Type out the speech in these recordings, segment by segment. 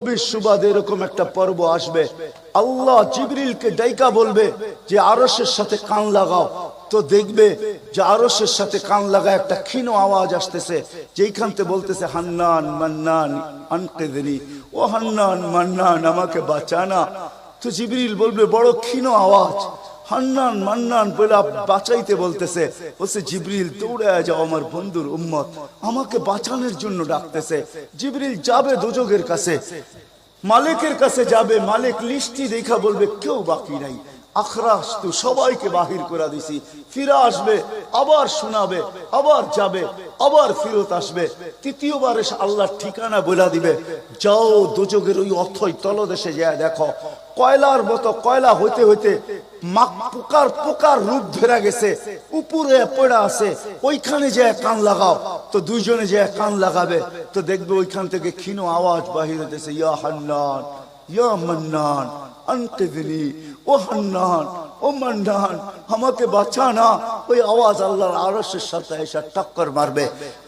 সুবাদে এরকম একটা পর্ব আসবে, আল্লাহ জিবরিলকে ডাইকা বলবে যে আরশের সাথে কান লাগাও। তো দেখবে যে আরশের সাথে কান লাগা একটা ক্ষীণ আওয়াজ আসতেছে, যেইখান থেকে বলতেছে হান্নান মান্নান আনকিযনি, ও হান্নান মান্নান আমাকে বাঁচানা। তো জিবরিল বলবে বড় ক্ষীণ আওয়াজ, হান্নান মান্নান বলে বাঁচাইতে বলতেছে। বলছে জিবরিল দৌড়ায় যাও, আমার বন্ধুর উম্মত আমাকে বাঁচানোর জন্য ডাকতেছে। জিবরিল যাবে দোজখের কাছে, মালিকের কাছে যাবে। মালিক লিস্টি দেখা বলবে কেউ বাকি নাই, আখরাস তো সবাইকে বাহির করে দিছি। ফিরে আসবে, আবার শোনাবে, আবার যাবে, আবার ফিরত আসবে। তৃতীয়বার এসে আল্লাহর ঠিকানা বলে দিবে, যাও দোজখের ওই অথই তলদেশে যায় দেখো, কয়লার মতো কয়লা হইতে হইতে পোকার পোকার রূপ ধরে গেছে, উপরে পড়ে আছে, ওইখানে যে কান লাগাও। তো দুইজনে যে কান লাগাবে, তো দেখবে ওইখান থেকে ক্ষীণ আওয়াজ বাহির হইতেছে, ইয়া হান্নান ইয়া মান্নান আনকিযনি, ও হান্নান ও মান্নান আমাকে বাঁচানা। ওই আওয়াজ আল্লাহর আরশের সাথে এসে টক্কর মারবে,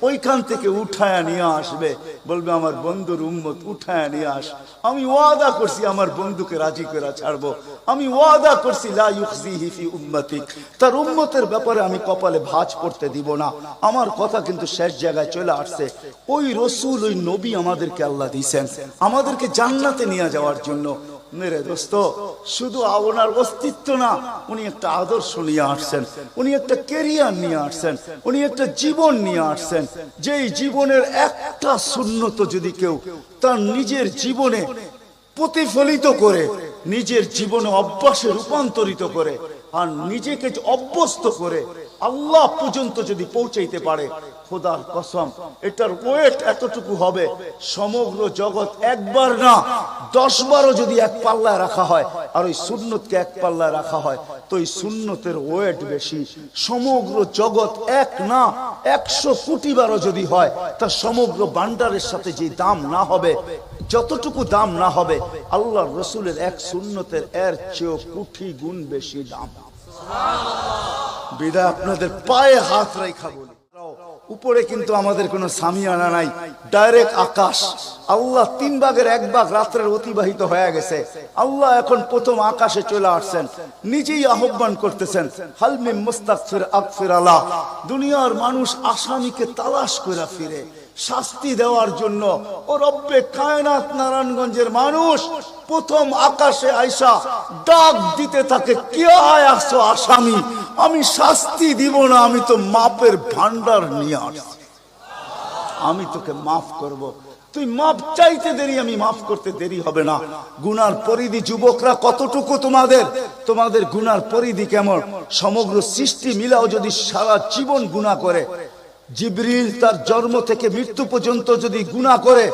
ওইখান থেকে উঠায়া নিয়ে আসবে। বলবে আমার বন্ধুর উম্মত উঠায়া নিয়ে আস, আমি ওয়াদা করছি আমার বন্ধুকে রাজি করে ছাড়বো, আমি ওয়াদা করছি লা ইউখজিহি ফি উম্মতিক, তার উম্মতের ব্যাপারে আমি কপালে ভাঁজ পড়তে দিব না। আমার কথা কিন্তু শেষ জায়গায় চলে আসছে। ওই রসুল, ওই নবী আমাদেরকে আল্লাহ দিয়েছেন আমাদেরকে জান্নাতে নিয়ে যাওয়ার জন্য। মেরে দোস্ত, শুধু ওনার অস্তিত্ব না, উনি একটা আদর্শ নিয়ে আসছেন, উনি একটা ক্যারিয়ার নিয়ে আসছেন, উনি একটা জীবন নিয়ে আসছেন। যেই জীবনের একটা সুন্নত যদি কেউ তার নিজের জীবনে প্রতিফলিত করে, নিজের জীবনে অভ্যাসে রূপান্তরিত করে, আর নিজেকে অভ্যস্ত করে আল্লাহ পর্যন্ত যদি পৌঁছাইতে পারে, খোদার কসম এটার ওয়েট এতটুকু হবে, সমগ্র জগৎ একবার না 10 বারও যদি এক পাল্লায় রাখা হয় আর ওই সুন্নতকে এক পাল্লায় রাখা হয়, তো এই সুন্নতের ওয়েট বেশি। সমগ্র জগৎ এক না 100 কোটি বারও যদি হয়, তা সমগ্র ভান্ডারের সাথে যে দাম না হবে, যতটুকু দাম না হবে, আল্লাহর রসুলের এক সুন্নতের এর চেয়েও কোটি গুণ বেশি দাম। বিদায় আপনাদের পায়ে হাত রেখা বলি, উপরে কিন্তু আমাদের কোনো সামিয়ানা নাই, ডাইরেক্ট আকাশ। আল্লাহ 3 ভাগের 1 ভাগ রাত্রের অতিবাহিত হয়ে গেছে, আল্লাহ এখন প্রথম আকাশে চলে আসছেন, নিজেই আহ্বান করতেছেন, হাল মিন মুস্তাগফির আগফির আলা। দুনিয়ার মানুষ আসামিকে তালাশ করে ফিরে শাস্তি দেওয়ার জন্য, ও রব্বে কায়নাত নারায়ণগঞ্জের মানুষ প্রথম আকাশে আইসা ডাক দিতে থাকে, কে আসছো আসামি, আমি শাস্তি দিব না, আমি তো মাপের ভান্ডার নিয়ে আসছি, আমি তোকে মাফ করব, তুই মাপ চাইতে দেরি, আমি মাফ করতে দেরি হবে না। গুনার পরিধি যুবকরা কতটুকু, তোমাদের গুনার পরিধি কেমন? সমগ্র সৃষ্টি মিলাও যদি সারা জীবন গুনাহ করে, জিবরিল তার জন্ম থেকে মৃত্যু পর্যন্ত যদি গুনাহ করে,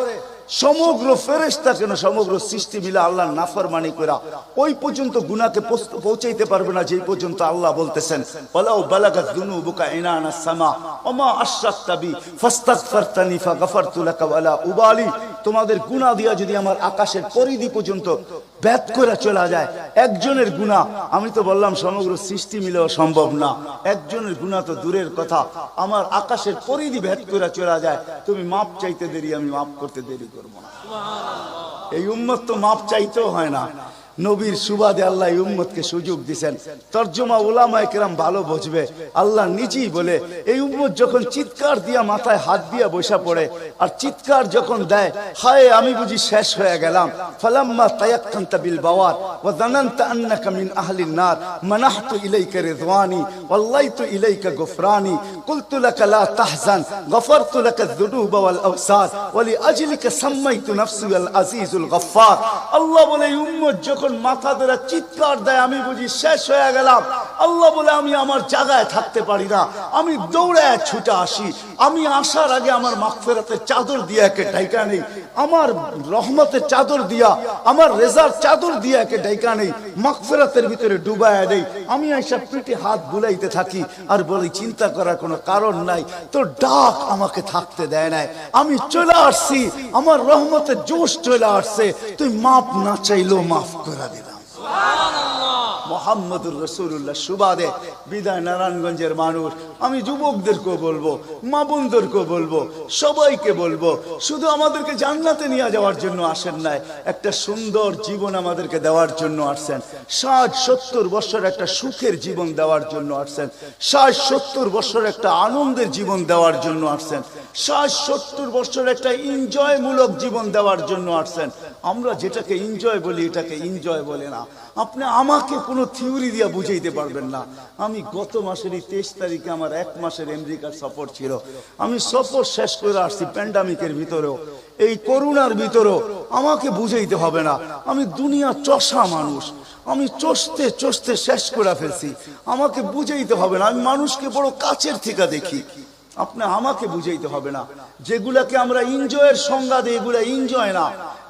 সমগ্র ফেরেশতা কেন সমগ্র সৃষ্টি মিলে আল্লাহর নাফরমানি করা ওই পর্যন্ত গুনাহকে পৌঁছাইতে পারবে না, যেই পর্যন্ত আল্লাহ বলতেছেন ওয়ালাউ বালাগাত যুনুবুকা ইনানাস সামা ওমা আশরাকতা বি ফাস্তাগফারতানি ফাগফারতু লাকা ওয়ালা উবালি। তোমাদের গুনাহ দিয়া যদি আমার আকাশের পরিধি পর্যন্ত ভেদ করে চলা যায়, একজনের গুনাহ, আমি তো বললাম সমগ্র সৃষ্টি মিলেও সম্ভব না, একজনের গুনাহ তো দূরের কথা, আমার আকাশের পরিধি ভেদ করে চলা যায়, তুমি মাপ চাইতে দেরি, আমি মাপ করতে দেরি করব না। এই উম্মত তো মাপ চাইতেও হয় না, নবীর সুবাদে আল্লাহ এই উম্মতকে সুযোগ দিবেন। তরজমা উলামায়ে কেরাম ভালো বুঝবে, আল্লাহ নিজেই বলে এই উম্মত যখন চিৎকার দিয়া মাথায় হাত দিয়া বসা পড়ে, আর চিৎকার যখন দেয়, হায় আমি বুঝি শেষ হয়ে গেলাম, ফালাম্মা তায়াক্কানতা বিল বাওয়ার ওয়া যানানতা আন্নাকা মিন আহলিন নার মানাহতু ইলাইকা রিদওয়ানি ওয়াল্লাইতু ইলাইকা গুফরানি কুলতু লাকা লা তাহজান গফারতু লাকা যুনুবা ওয়াল আওসার ওয়া লিআজলিকা সাম্মাইতু নাফসি আল আজিজুল গফফার। আল্লাহ বলে এই উম্মত যখন মাথা ধরে চিৎকার দেয়, আমি বুঝি শেষ হয়ে গেলাম, আল্লাহ বলে আমি আমার জায়গায় থাকতে পারি না, আমি দৌড়ায় ছুটে আসি, আমি আসার আগে আমার মাগফিরাতের চাদর দিয়া একে ঢাকা নেই, আমার রহমতের চাদর দিয়া, আমার রেজার চাদর দিয়া একে ঢাকা নেই, মাগফিরাতের ভিতরে ডুবায়া দেই, আমি আইসা পিঠে হাত বুলাইতে থাকি আর বলি চিন্তা করার কোনো কারণ নাই, তো ডাক আমাকে থাকতে দেয় নাই, আমি চলে আসছি, আমার রহমতের জোশ চলে আসছে, তুই মাপ না চাইলেও মাফ করে দিলাম। সুবহানাল্লাহ। মুহাম্মদুর রাসূলুল্লাহ সুবাদে বিদায় নারায়ণগঞ্জের মানুষ আমি যুবকদেরকেও বলবো, মা বোনদেরকেও বলবো, সবাইকে বলবো, শুধু আমাদেরকে জান্নাতে নিয়ে যাওয়ার জন্য আসেন নাই, একটা সুন্দর জীবন আমাদেরকে দেওয়ার জন্য আসছেন। 60-70 বছর একটা সুখের জীবন দেওয়ার জন্য আসছেন। 60-70 বছর একটা আনন্দের জীবন দেওয়ার জন্য আসছেন। 60-70 বছর একটা এনজয় মূলক জীবন দেওয়ার জন্য আসছেন। আমরা যেটাকে এনজয় বলি এটাকে এনজয় বলে না। আপনি আমাকে কোনো থিওরি দিয়ে বুঝাইতে পারবেন না। আমি গত মাসেরই 23 তারিখে আমার 1 মাসের আমেরিকার সফর ছিল। আমি সফর শেষ করে আসছি প্যান্ডামিকের ভিতরেও, এই করোনার ভিতরেও। আমাকে বুঝাইতে হবে না, আমি দুনিয়া চষা মানুষ, আমি চষতে চষতে শেষ করে ফেলছি। আমাকে বুঝাইতে হবে না, আমি মানুষকে বড় কাছের থেকে দেখি। আপনি আমাকে বুঝাইতে হবে না। যেগুলাকে আমরা এনজয়ের সংজ্ঞা দিই এগুলা এনজয় না,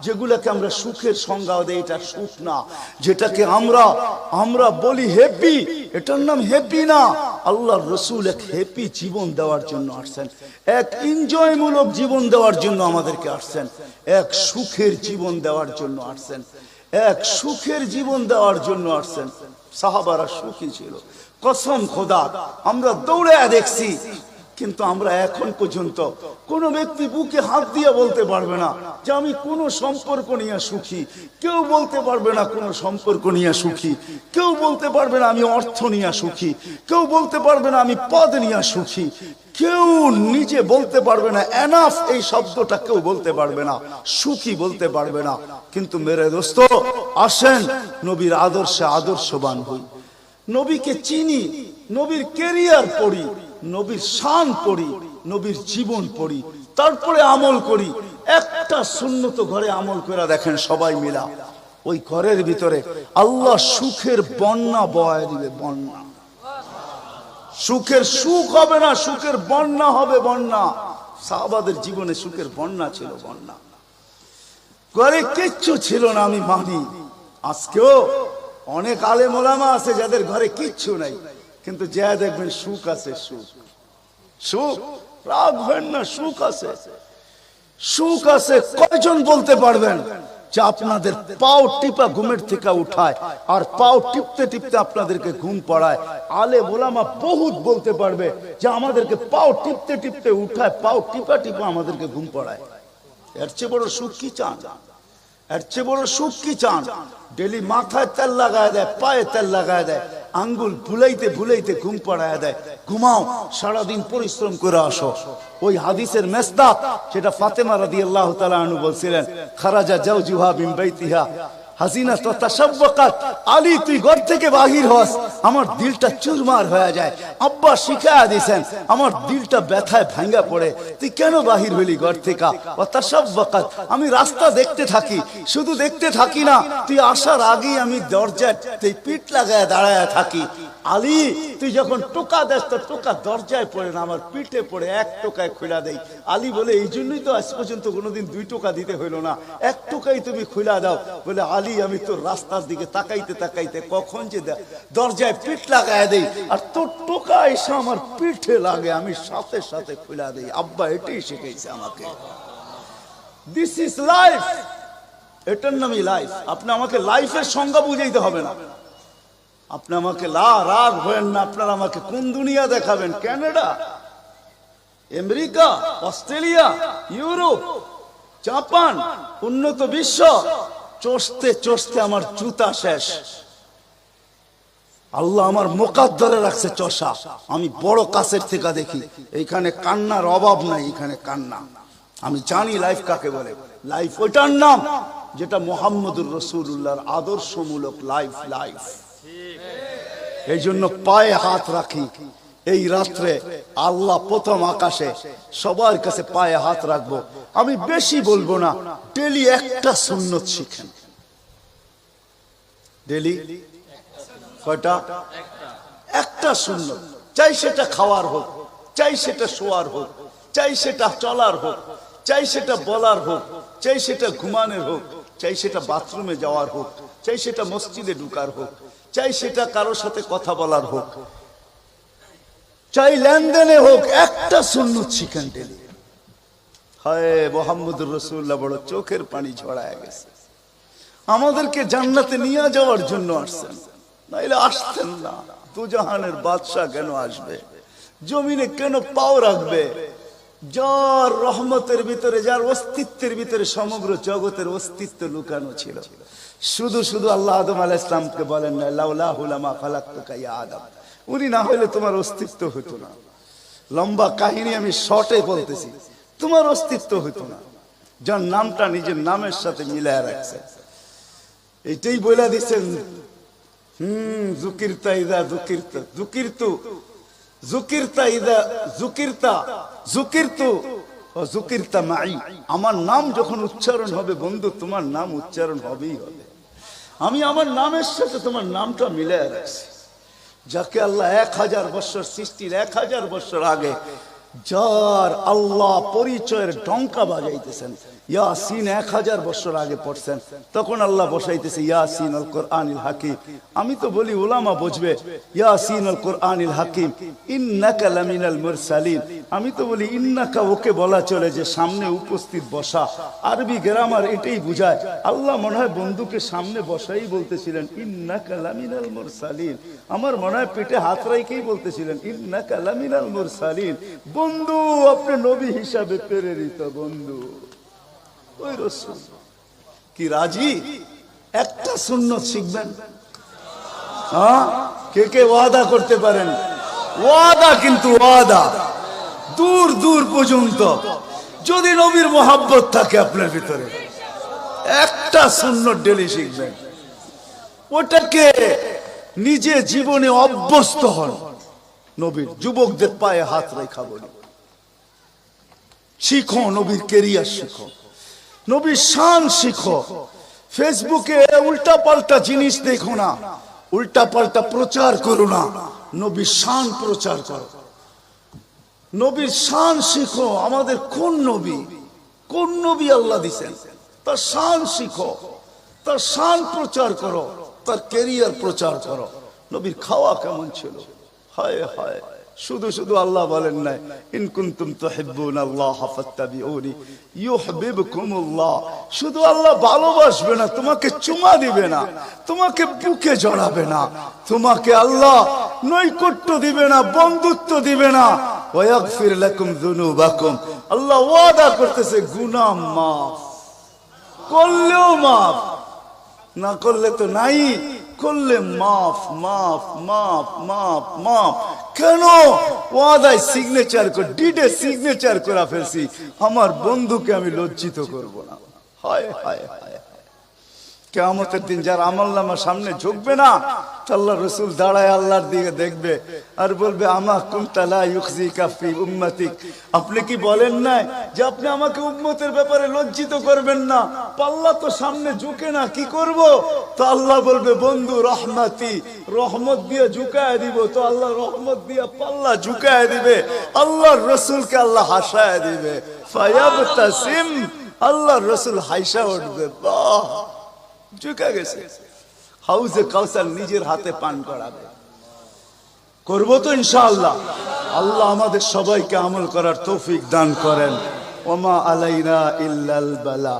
যেগুলাকে আমরা সুখের সংজ্ঞা দিই এটা সুখ না। যেটাকে আমরা বলি হ্যাপি, এটার নাম হ্যাপি না। আল্লাহর রাসূল এক হ্যাপি জীবন দেওয়ার জন্য আসছেন, এক এনজয় মূলক জীবন দেওয়ার জন্য আমাদেরকে আসছেন, এক সুখের জীবন দেওয়ার জন্য আসছেন, এক সুখের জীবন দেওয়ার জন্য আসছেন। সাহাবারা সুখী ছিল, কসম খোদা। আমরা দৌড়ে দেখছি, কিন্তু আমরা এখন পর্যন্ত কোন ব্যক্তি বুকে হাত দিয়ে বলতে পারবে না যে আমি কোন সম্পর্ক নিয়ে সুখী। কেউ বলতে পারবে না কোন সম্পর্ক নিয়ে সুখী। কেউ বলতে পারবে না আমি অর্থ নিয়ে সুখী। কেউ বলতে পারবে না আমি পদ নিয়ে সুখী। কেউ নিজে বলতে পারবে না এনাফ এই শব্দটা কেউ বলতে পারবে না, সুখী বলতে পারবে না। কিন্তু মেরে দোস্ত, আসেন নবীর আদর্শে আদর্শবান হই, নবীকে চিনি, নবীর ক্যারিয়ার পড়ি, নবীর শান পড়ি, নবীর জীবন পড়ি, তারপরে আমল করি। একটা সুন্নত ঘরে আমল করে দেখেন সবাই মিলা, ওই ঘরের ভিতরে আল্লাহ সুখের বন্যা বয়ে দিবে। বন্যা, সুখের সুখ হবে না, সুখের বন্যা হবে। বন্যা, সাহাবাদের জীবনে সুখের বন্যা ছিল। বন্যা, ঘরে কিচ্ছু ছিল না, আমি মানি। আজকেও অনেক আলেম ওলামা আছে যাদের ঘরে কিচ্ছু নাই, কিন্তু যা দেখবেন সুখ আছে। সুখ, সুখ, রাগ হয় না, সুখ আছে, সুখ আছে। কয়জন বলতে পারবেন যে আপনাদের পাও টিপা ঘুমের থেকে উঠায় আর পাও টিপতে টিপতে আপনাদেরকে ঘুম পড়ায়? আলেম ওলামা বহুত বলতে পারবে যে আমাদেরকে পাও টিপতে টিপতে উঠায়, পাও টিপা টিপা আমাদেরকে ঘুম পড়ায়। এর চেয়ে বড় সুখ কি চান? এর চেয়ে বড় সুখ কি চান? ডেলি মাথায় তেল লাগায় দেয়, পায়ে তেল লাগায় দেয়, আঙ্গুল ভুলাইতে ভুলাইতে ঘুম পড়ায় দেয়। ঘুমাও, সারাদিন পরিশ্রম করে আসো। ওই হাদিসের মেসদাক যেটা ফাতেমা রাদিয়াল্লাহু তাআলা আনহু বলছিলেন, খারাজা জাওজুহা মিন বাইতিহা হাসিনা তো তাসাব্বাকাত। আলী, তুই ঘর থেকে বাহির হস, আমার দিলটা চুরমার হয়ে যায়। আব্বা শিখায়া দিয়েছেন, আমার দিলটা ব্যথায় ভাঙ্গা পড়ে। তুই কেন বাহির হইলি ঘর থেকে? ও তাসাব্বাকাত, আমি রাস্তা দেখতে থাকি, শুধু দেখতে থাকি না, তুই আসার আগেই আমি দরজায় পিঠ লাগায় দাঁড়ায় থাকি। আলী, তুই যখন টোকা দেস তো টোকা দরজায় পড়ে না, আমার পিঠে পড়ে, এক টোকায় খুলা দেই। আলী বলে, এই জন্যই তো আজ পর্যন্ত কোনোদিন 2 টোকা দিতে হইল না, 1 টোকাই তুমি খুলা দাও। বলে, আলী, আমি তোর রাস্তার দিকে তাকাইতে তাকাইতে কখন যে দরজায় পিঠ লাগায় দেই আর তোর টোকা এসে আমার পিঠে লাগে, আমি সাথে সাথে খুলা দেই। আব্বা এটাই শিখাইছে আমাকে। দিস ইজ লাইফ, এটার নামই লাইফ। আপনি আমাকে লাইফের সংজ্ঞা বুঝাইতে হবে না। আপনি আমাকে রাগ হবেন না, আপনারা আমাকে কোন দুনিয়া দেখাবেন? Canada, America, Australia, Europe, Japan, উন্নত বিশ্ব, চষতে চষতে আমার জুতা শেষ। আল্লাহ আমার মোকাদ্দরে রাখছে চষা। আমি বড় কাছের থেকে দেখি, এইখানে কান্নার অভাব নাই, এখানে কান্না। আমি জানি লাইফ কাকে বলে। লাইফ ওইটার নাম যেটা মুহাম্মদুর রাসূলুল্লাহর আদর্শমূলক লাইফ। লাইফ, এই জন্য পায়ে হাত রাখি। এই রাত্রে আল্লাহ প্রথম আকাশে সবার কাছে পায়ে হাত রাখবো। আমি বেশি বলবো না, ডেলি একটা সুন্নত শিখেন। ডেলি কয়টা? একটা সুন্নত। চাই সেটা খাওয়ার হোক, চাই সেটা শোয়ার হোক, চাই সেটা চলার হোক, চাই সেটা বলার হোক, চাই সেটা ঘুমানোর হোক, চাই সেটা বাথরুমে যাওয়ার হোক, চাই সেটা মসজিদে ঢুকার হোক, চাই সেটা কারোর সাথে কথা বলার হোক, চাই লেনদেনে হোক, একটা সুন্নত শিখেন ডেলি। হায় মুহাম্মদুর রাসূলুল্লাহ বড় চোখের পানি ঝরায় গেছে। আমাদেরকে জান্নাতে নিয়ে যাওয়ার জন্য আসছেন, নাইলে আসতেন না। দুজাহানের বাদশা কেন আসবে? জমিনে কেন পাও রাখবে? যার রহমতের ভিতরে, যার অস্তিত্বের ভিতরে সমগ্র জগতের অস্তিত্ব লুকানো ছিল। শুধু শুধু আল্লাহ আদম আলাইহিস সালামকে বলেন না, লাউলাহু লামা খালাকতুকা ইয়া আদম, উনি না হলে তোমার অস্তিত্ব হতো না। লম্বা কাহিনী আমি শর্টে বলতেছি, তোমার অস্তিত্ব হতো না। যার নামটা নিজের নামের সাথে মিলায় রাখছে, এটাই বলে দিচ্ছেন। যুকিরতা ইদা যুকিরতা, যুকিরতু যুকিরতা ইদা যুকিরতা, যুকিরতু ও যুকিরতা মাই। আমার নাম যখন উচ্চারণ হবে বন্ধু, তোমার নাম উচ্চারণ হবেই হবে। আমি আমার নামের সাথে তোমার নামটা মিলায় রাখছি। যাকে আল্লাহ 1000 বছর সৃষ্টির 1000 বছর আগে যার আল্লাহ পরিচয়ের ডঙ্কা বাজাইতেছেন, ইয়াসিন 1000 বছর আগে পড়ছেন, তখন আল্লাহ বসাইতেছে ইয়াসিন আল কোরআনিল হাকিম। আমি তো বলি উলামা বুঝবে, ইয়াসিন আল কোরআনিল হাকিম ইন্নাকা লামিনাল মুরসালিন। আমি তো বলি ইন্নাকা ওকে বলা চলে যে সামনে উপস্থিত বসা, আরবি গ্রামার এটাই বুঝায়। আল্লাহ মনে হয় বন্ধুকে সামনে বসাই বলতেছিলেন ইন্নাকা লামিনাল মুরসালিন। আমার মনে হয় পেটে হাত রাইকেই বলতেছিলেন ইন্নাকা লামিনাল মুরসালিন। বন্ধু আপনি নবী হিসাবে প্রেরিত বন্ধু। ওই রাসূল কি রাজি? একটা সুন্নত শিখবেন? হ্যাঁ, কে কে ওয়াদা করতে পারেন? ওয়াদা, কিন্তু ওয়াদা দূর দূর পর্যন্ত। যদি নবীর মোহাব্বত থাকে আপনার ভিতরে, একটা সুন্নত ডেলি শিখবেন, ওটাকে নিজে জীবনে অভ্যস্ত হন। নবীর যুবকদের পায়ে হাত রেখা বলি, শিখো নবীর কেরিয়ার, শিখো নবীর শান শিখো। ফেসবুকে উল্টা পাল্টা জিনিস দেখো না, উল্টা পাল্টা প্রচার করো না, নবীর শান প্রচার করো, নবীর শান শিখো। আমাদের কোন নবী আল্লাহ দিছেন, তার শান শিখো, তার শান প্রচার করো, তার কেরিয়ার প্রচার করো। নবীর খাওয়া কেমন ছিল? হায় হায়, শুধু শুধু আল্লাহ বলেন নাই ইন কুনতুম তুহিব্বুনাল্লাহ ফাত্তাবিউনি ইউহিব্বুকুমুল্লাহ। শুধু আল্লাহ ভালোবাসবে না, তোমাকে চুমা দিবে না, তোমাকে বুকে জড়াবে না, তোমাকে আল্লাহ নৈকট্য দিবে না, বন্ধুত্ব দিবে না। ওয়া ইয়াগফির লাকুম যুনুবাকুম, আল্লাহ ওয়াদা করতেছে গুনাহ মাফ করলেও মাফ, না করলে তো নাই, করলে মাফ মাফ মাফ মাফ মাফ। কেন? ওয়াদায় সিগনেচার করে, ডিডে সিগনেচার করে ফেলছি, আমার বন্ধুকে আমি লজ্জিত করব না। হায় হায় হায়, কিয়ামতের দিন যার আমলনামা সামনে ঝুঁকবে না, আল্লাহ রাসূল দাঁড়ায় আল্লাহর দিকে দেখবে আর বলবে আমা কুনতা লা ইউখজিকা ফি উম্মতিক, আপনি কি বলেন নাই যে আপনি আমাকে উম্মতের ব্যাপারে লজ্জিত করবেন না? পাল্লা তো সামনে ঝুঁকে না, কি করব? তো আল্লাহ বলবে বন্ধু রহমতি, রহমত দিয়ে ঝুঁকায় দিব। তো আল্লাহ রহমত দিয়ে পাল্লা ঝুঁকায় দিবে, আল্লাহর রাসূলকে আল্লাহ হাসায় দিবে। ফায়াবতাসিম, আল্লাহর রাসূল হাসা উঠবে, বাহ ঝুঁকে গেছে। হাউজে কাউসার নিজের হাতে পান করাবে। করবো তো ইনশাআল্লাহ। আল্লাহ আমাদের সবাইকে আমল করার তৌফিক দান করেন। ওমা আলাইনা ইল্লাল বালা।